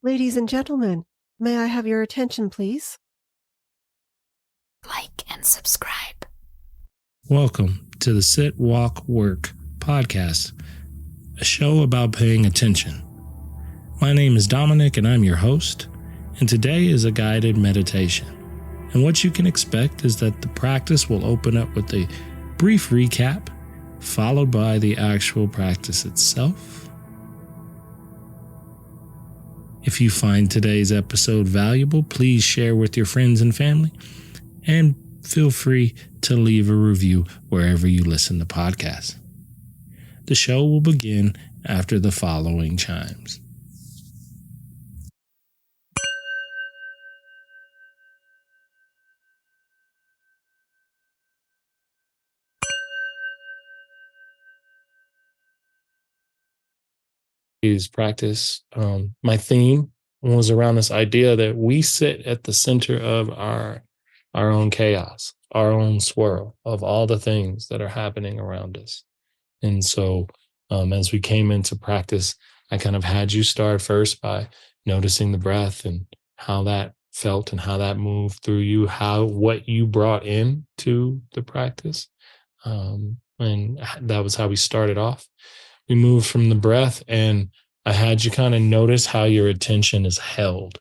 Ladies and gentlemen, may I have your attention, please? Like and subscribe. Welcome to the Sit, Walk, Work podcast, a show about paying attention. My name is Dominic and I'm your host, and today is a guided meditation. And what you can expect is that the practice will open up with a brief recap, followed by the actual practice itself. If you find today's episode valuable, please share with your friends and family, and feel free to leave a review wherever you listen to podcasts. The show will begin after the following chimes. Practice. My theme was around this idea that we sit at the center of our own chaos, our own swirl of all the things that are happening around us. And so as we came into practice, I kind of had you start first by noticing the breath and how that felt and how that moved through you, what you brought in to the practice. And that was how we started off. We moved from the breath, and I had you kind of notice how your attention is held,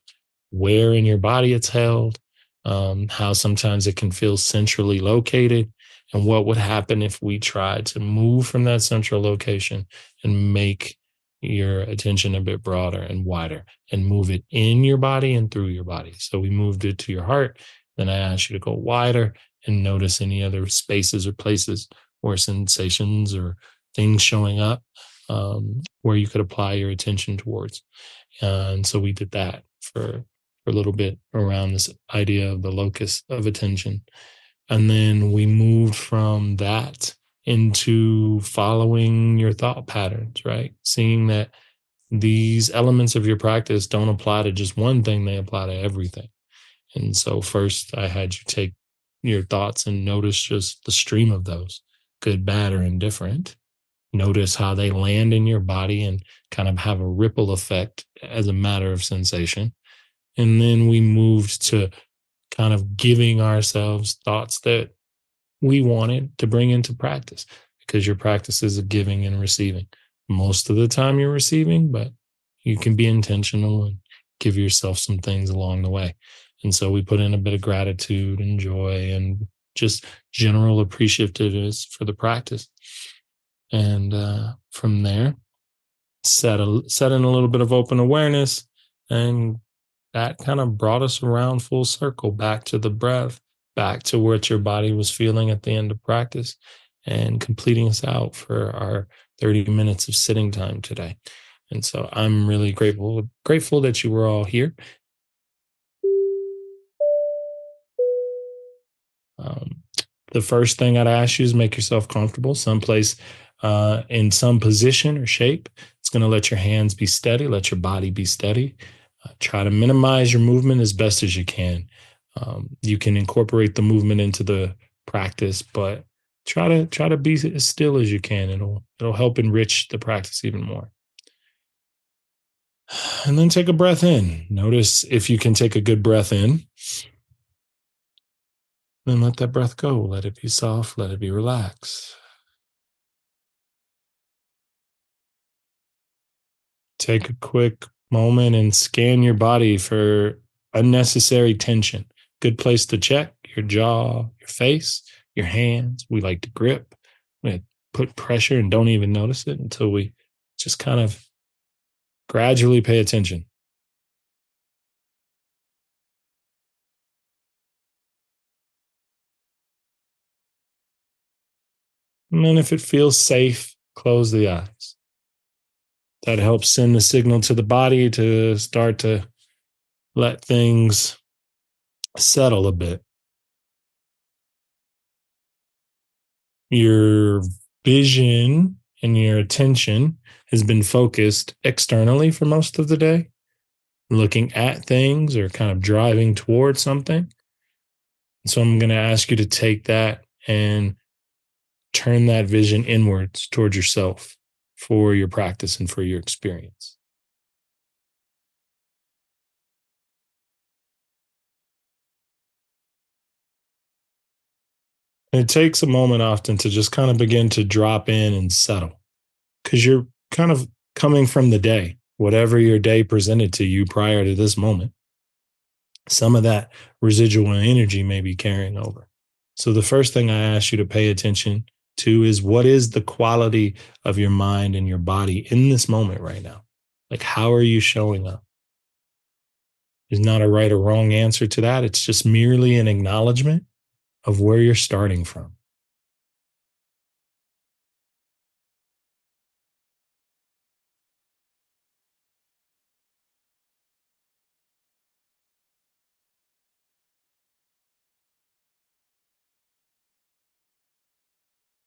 where in your body it's held, how sometimes it can feel centrally located, and what would happen if we tried to move from that central location and make your attention a bit broader and wider and move it in your body and through your body. So we moved it to your heart. Then I asked you to go wider and notice any other spaces or places or sensations or things showing up where you could apply your attention towards. And so we did that for a little bit around this idea of the locus of attention. And then we moved from that into following your thought patterns, right? Seeing that these elements of your practice don't apply to just one thing, they apply to everything. And so first I had you take your thoughts and notice just the stream of those, good, bad, or indifferent. Notice how they land in your body and kind of have a ripple effect as a matter of sensation. And then we moved to kind of giving ourselves thoughts that we wanted to bring into practice, because your practice is a giving and receiving. Most of the time you're receiving, but you can be intentional and give yourself some things along the way. And so we put in a bit of gratitude and joy and just general appreciativeness for the practice. And from there, set in a little bit of open awareness, and that kind of brought us around full circle back to the breath, back to what your body was feeling at the end of practice, and completing us out for our 30 minutes of sitting time today. And so I'm really grateful that you were all here. The first thing I'd ask you is make yourself comfortable someplace in some position or shape. It's going to let your hands be steady, let your body be steady. Try to minimize your movement as best as you can. You can incorporate the movement into the practice, but try to be as still as you can. It'll help enrich the practice even more. And then take a breath in. Notice if you can take a good breath in. Then let that breath go. Let it be soft. Let it be relaxed. Take a quick moment and scan your body for unnecessary tension. Good place to check your jaw, your face, your hands. We like to grip. We put pressure and don't even notice it until we just kind of gradually pay attention. And then if it feels safe, close the eyes. That helps send the signal to the body to start to let things settle a bit. Your vision and your attention has been focused externally for most of the day, looking at things or kind of driving towards something. So I'm going to ask you to take that and turn that vision inwards towards yourself for your practice and for your experience. It takes a moment often to just kind of begin to drop in and settle because you're kind of coming from the day, whatever your day presented to you prior to this moment. Some of that residual energy may be carrying over. So, the first thing I ask you to pay attention to is what is the quality of your mind and your body in this moment right now? Like, how are you showing up? There's not a right or wrong answer to that. It's just merely an acknowledgement of where you're starting from.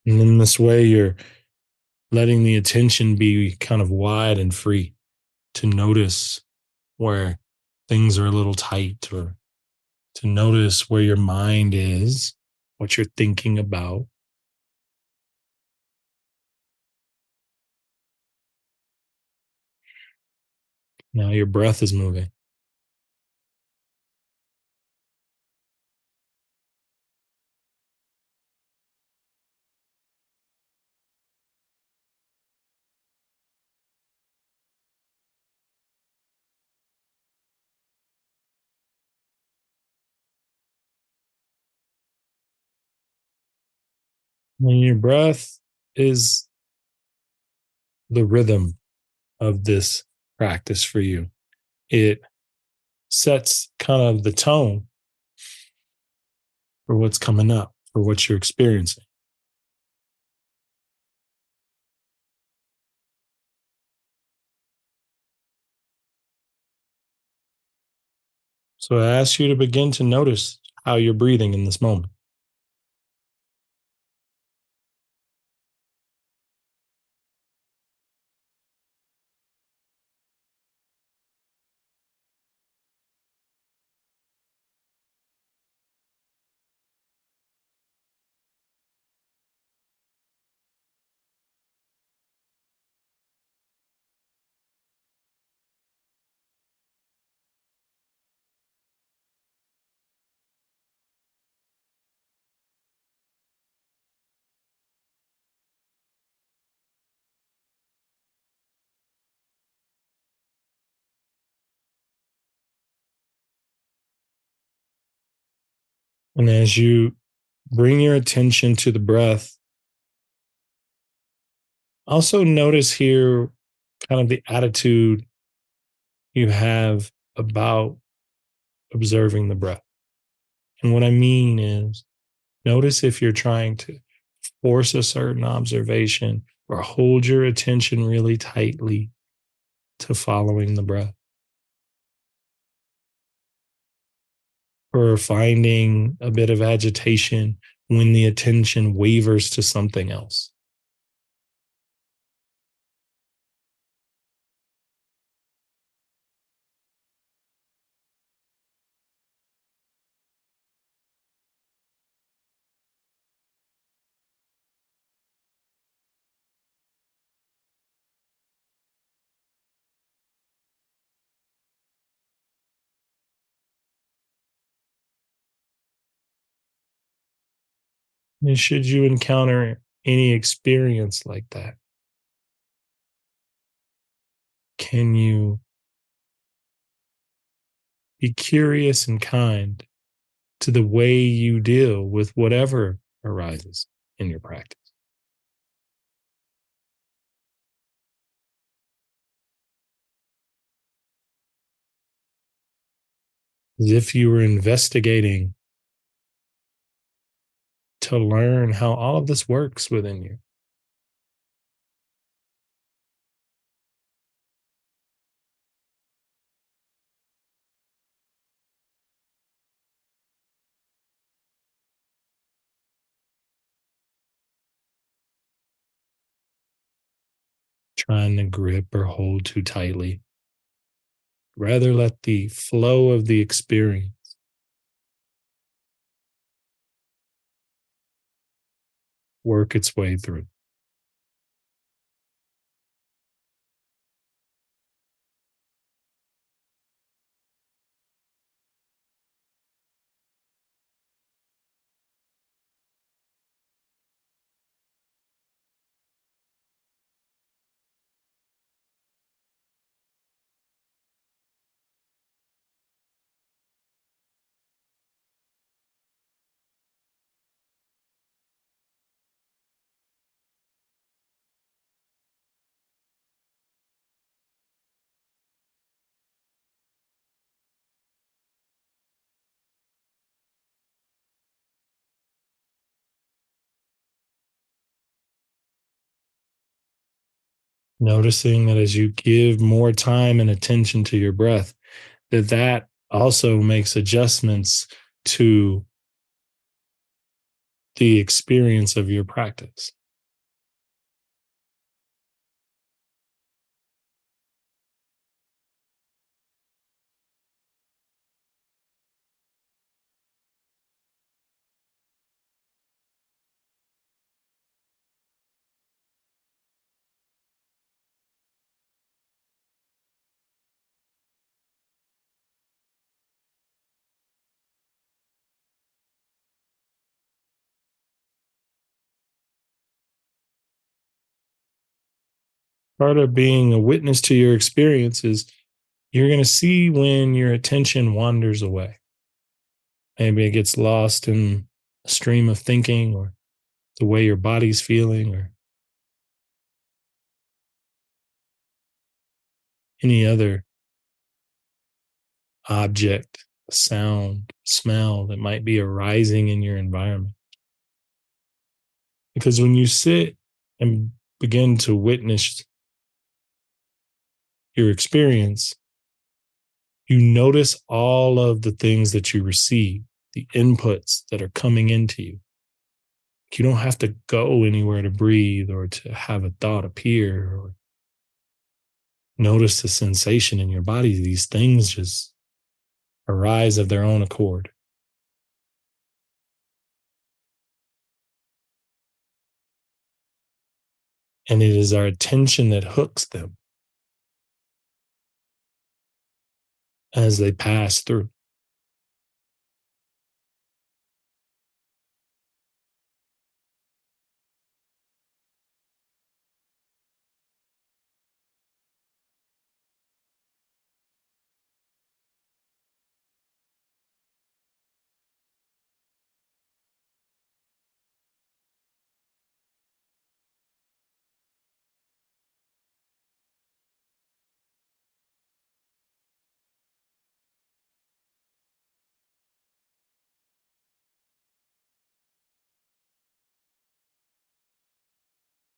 And in this way, you're letting the attention be kind of wide and free to notice where things are a little tight or to notice where your mind is, what you're thinking about. Now your breath is moving. And your breath is the rhythm of this practice for you. It sets kind of the tone for what's coming up, for what you're experiencing. So I ask you to begin to notice how you're breathing in this moment. And as you bring your attention to the breath, also notice here kind of the attitude you have about observing the breath. And what I mean is, notice if you're trying to force a certain observation or hold your attention really tightly to following the breath, or finding a bit of agitation when the attention wavers to something else. And should you encounter any experience like that, can you be curious and kind to the way you deal with whatever arises in your practice? As if you were investigating to learn how all of this works within you. Trying to grip or hold too tightly. Rather let the flow of the experience work its way through. Noticing that as you give more time and attention to your breath, that also makes adjustments to the experience of your practice. Part of being a witness to your experience is you're going to see when your attention wanders away. Maybe it gets lost in a stream of thinking or the way your body's feeling or any other object, sound, smell that might be arising in your environment. Because when you sit and begin to witness your experience, you notice all of the things that you receive, the inputs that are coming into you. You don't have to go anywhere to breathe or to have a thought appear or notice the sensation in your body. These things just arise of their own accord. And it is our attention that hooks them as they pass through.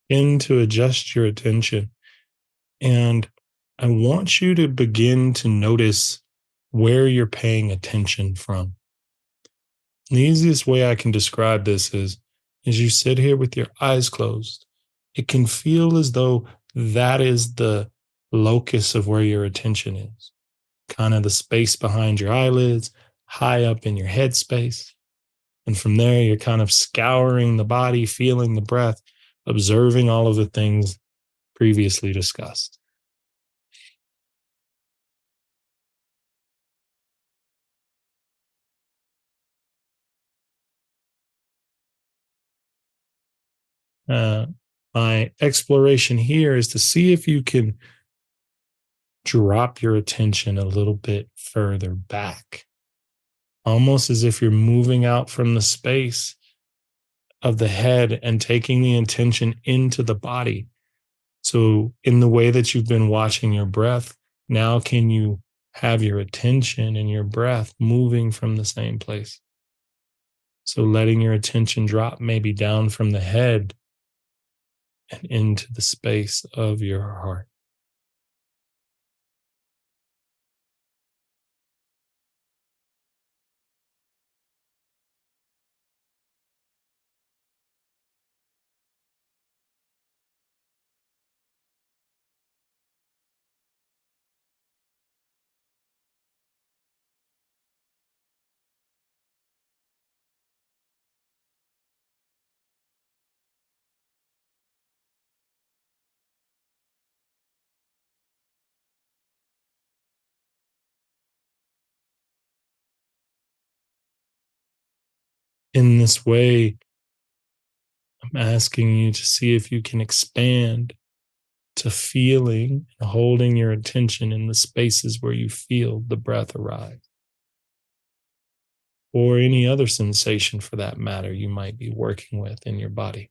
Begin to adjust your attention. And I want you to begin to notice where you're paying attention from. The easiest way I can describe this is as you sit here with your eyes closed, it can feel as though that is the locus of where your attention is, kind of the space behind your eyelids, high up in your head space. And from there, you're kind of scouring the body, feeling the breath, observing all of the things previously discussed. Uh, my exploration here is to see if you can drop your attention a little bit further back, almost as if you're moving out from the space of the head and taking the intention into the body. So, in the way that you've been watching your breath, now can you have your attention and your breath moving from the same place? So, letting your attention drop maybe down from the head and into the space of your heart. In this way, I'm asking you to see if you can expand to feeling and holding your attention in the spaces where you feel the breath arise, or any other sensation for that matter you might be working with in your body.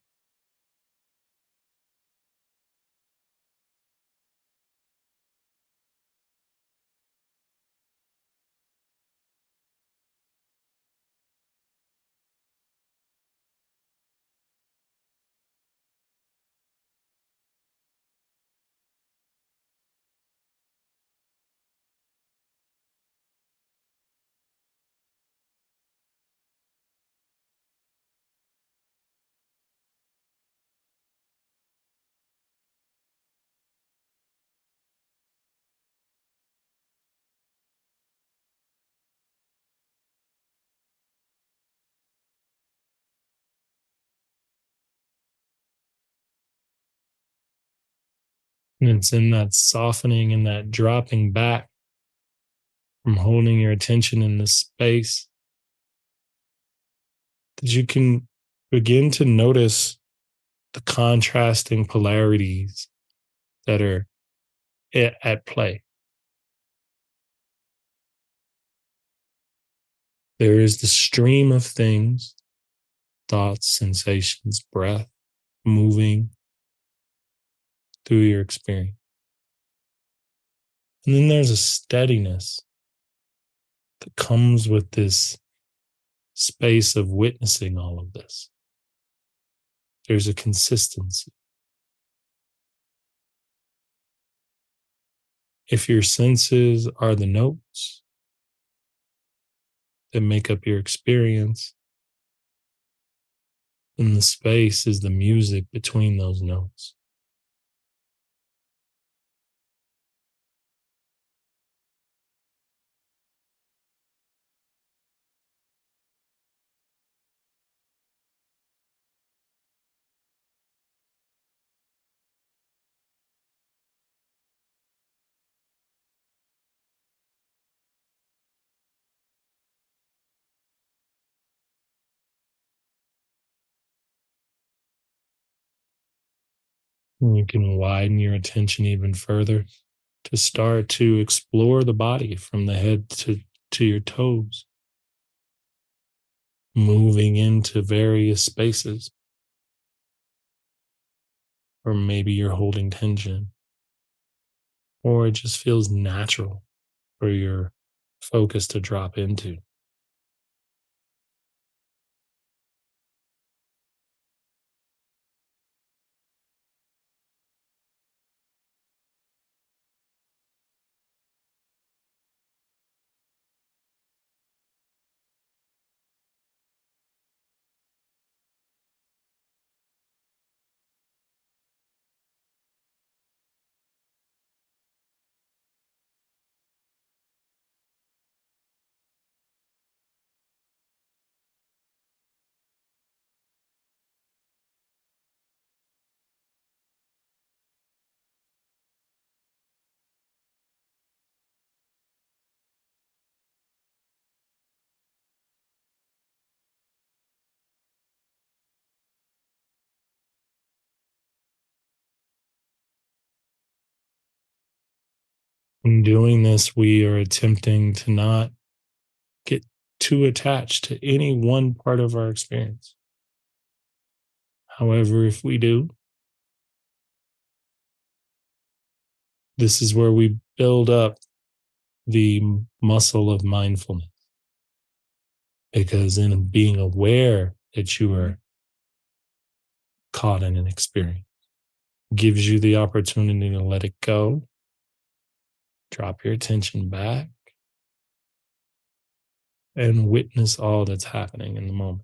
And it's in that softening and that dropping back from holding your attention in this space that you can begin to notice the contrasting polarities that are at play. There is the stream of things, thoughts, sensations, breath moving through your experience. And then there's a steadiness that comes with this space of witnessing all of this. There's a consistency. If your senses are the notes that make up your experience, then the space is the music between those notes. And you can widen your attention even further to start to explore the body from the head to your toes, moving into various spaces, or maybe you're holding tension, or it just feels natural for your focus to drop into. In doing this, we are attempting to not get too attached to any one part of our experience. However, if we do, this is where we build up the muscle of mindfulness. Because in being aware that you are caught in an experience gives you the opportunity to let it go, drop your attention back, and witness all that's happening in the moment.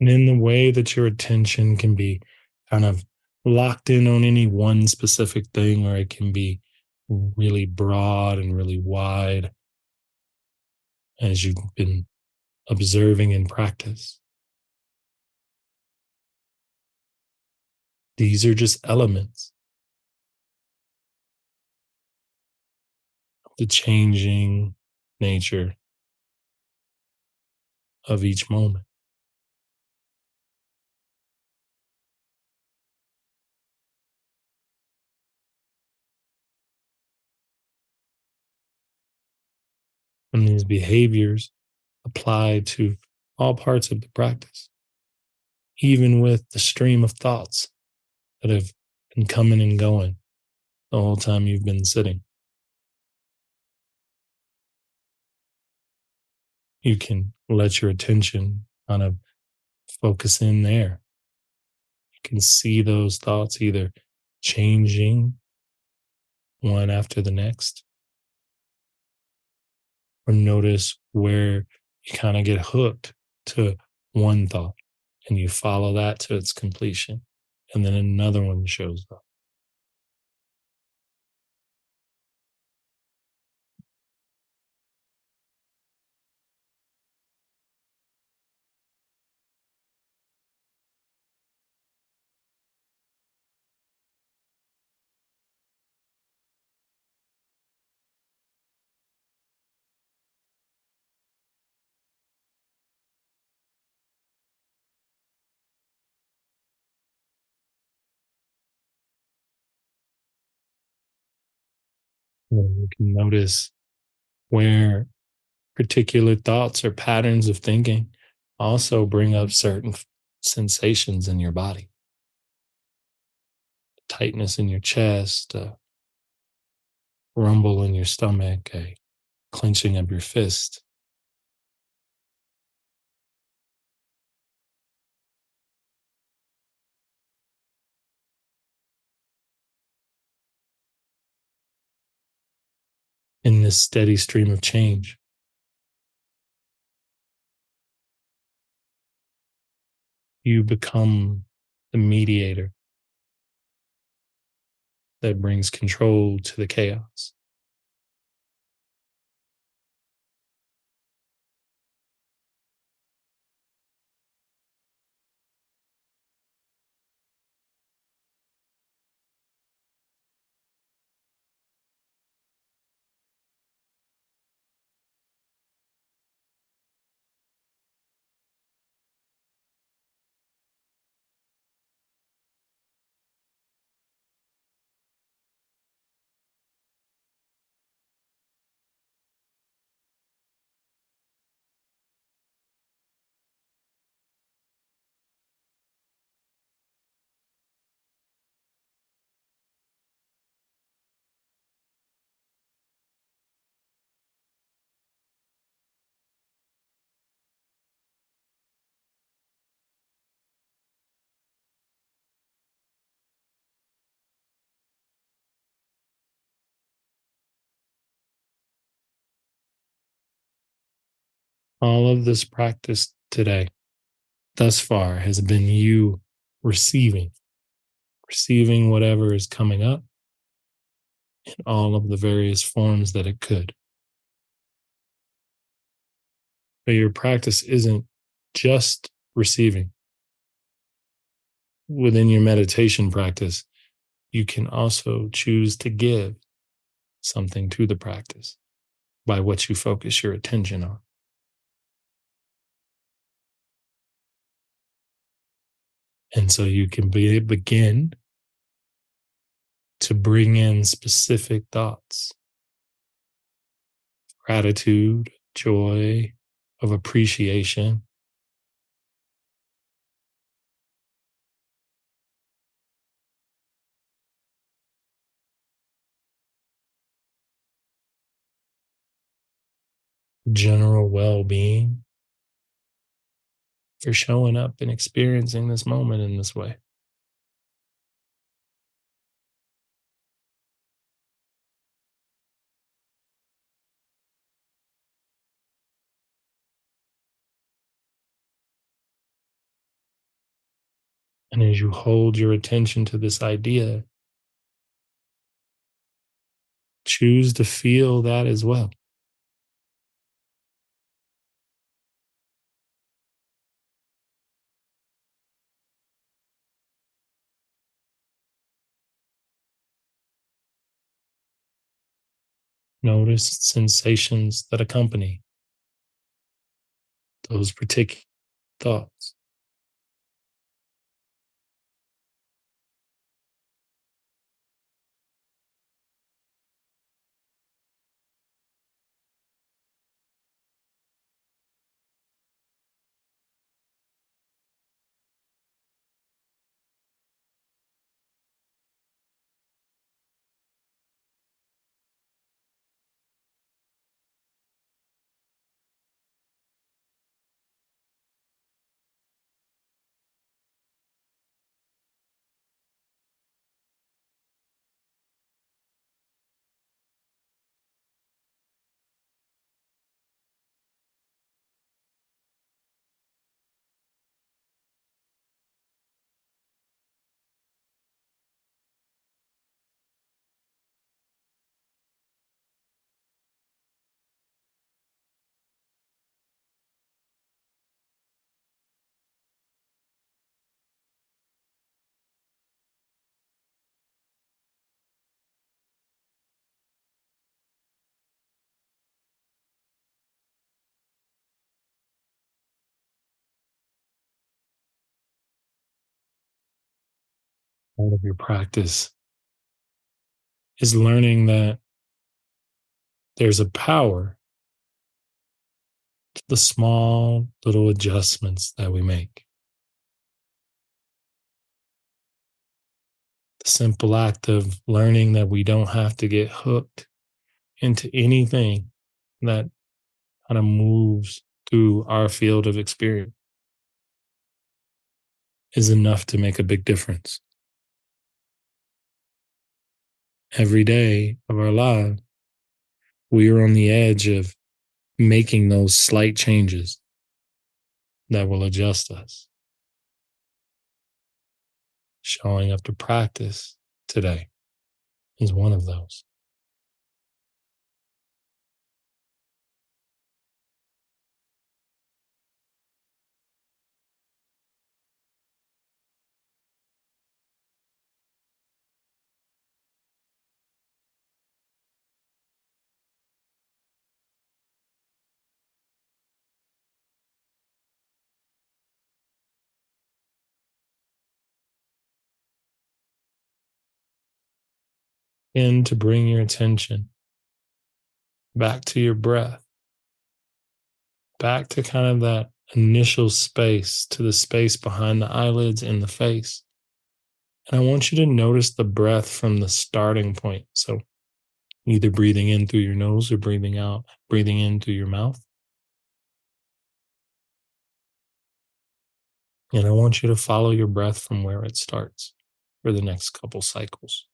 And in the way that your attention can be kind of locked in on any one specific thing, or it can be really broad and really wide as you've been observing in practice. These are just elements of the changing nature of each moment. And these behaviors apply to all parts of the practice, even with the stream of thoughts that have been coming and going the whole time you've been sitting. You can let your attention kind of focus in there. You can see those thoughts either changing one after the next, or notice where you kind of get hooked to one thought and you follow that to its completion. And then another one shows up. And you can notice where particular thoughts or patterns of thinking also bring up certain sensations in your body, tightness in your chest, a rumble in your stomach, a clenching of your fist. In this steady stream of change, you become the mediator that brings control to the chaos. All of this practice today, thus far, has been you receiving, receiving whatever is coming up in all of the various forms that it could. But your practice isn't just receiving. Within your meditation practice, you can also choose to give something to the practice by what you focus your attention on. And so you can begin to bring in specific thoughts, gratitude, joy, of appreciation, general well being for showing up and experiencing this moment in this way. And as you hold your attention to this idea, choose to feel that as well. Notice sensations that accompany those particular thoughts. Part of your practice is learning that there's a power to the small little adjustments that we make. The simple act of learning that we don't have to get hooked into anything that kind of moves through our field of experience is enough to make a big difference. Every day of our lives, we are on the edge of making those slight changes that will adjust us. Showing up to practice today is one of those. And to bring your attention back to your breath, back to kind of that initial space, to the space behind the eyelids in the face. And I want you to notice the breath from the starting point. So either breathing in through your nose or breathing in through your mouth. And I want you to follow your breath from where it starts for the next couple cycles.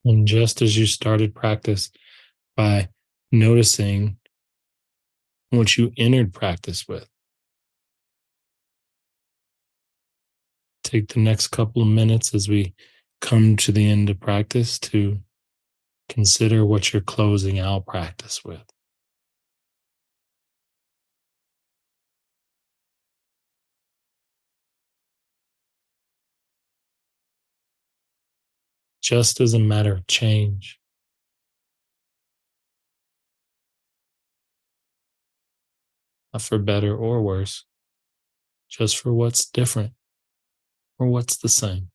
And just as you started practice by noticing what you entered practice with, take the next couple of minutes as we come to the end of practice to consider what you're closing out practice with. Just as a matter of change, not for better or worse, just for what's different or what's the same.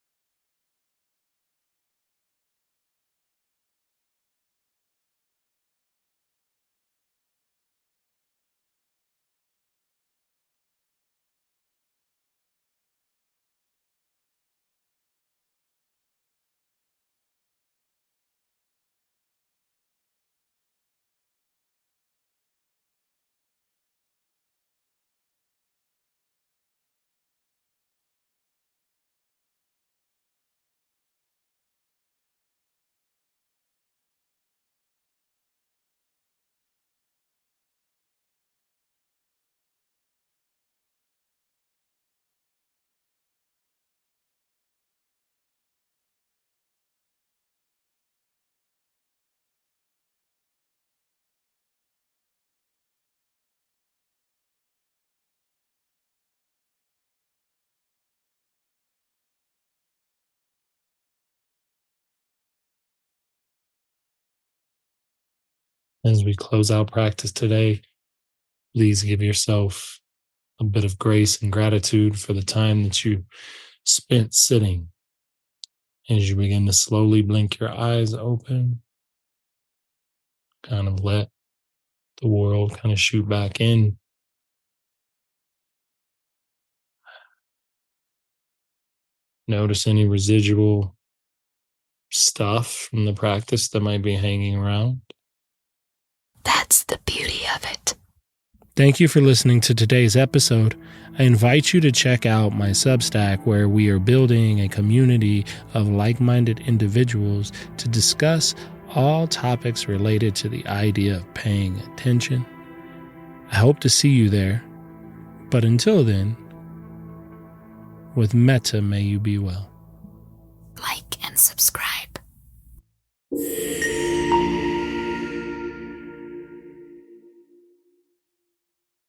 As we close out practice today, please give yourself a bit of grace and gratitude for the time that you spent sitting. As you begin to slowly blink your eyes open, kind of let the world kind of shoot back in. Notice any residual stuff from the practice that might be hanging around. That's the beauty of it. Thank you for listening to today's episode. I invite you to check out my Substack, where we are building a community of like-minded individuals to discuss all topics related to the idea of paying attention. I hope to see you there. But until then, with metta may you be well. Like and subscribe.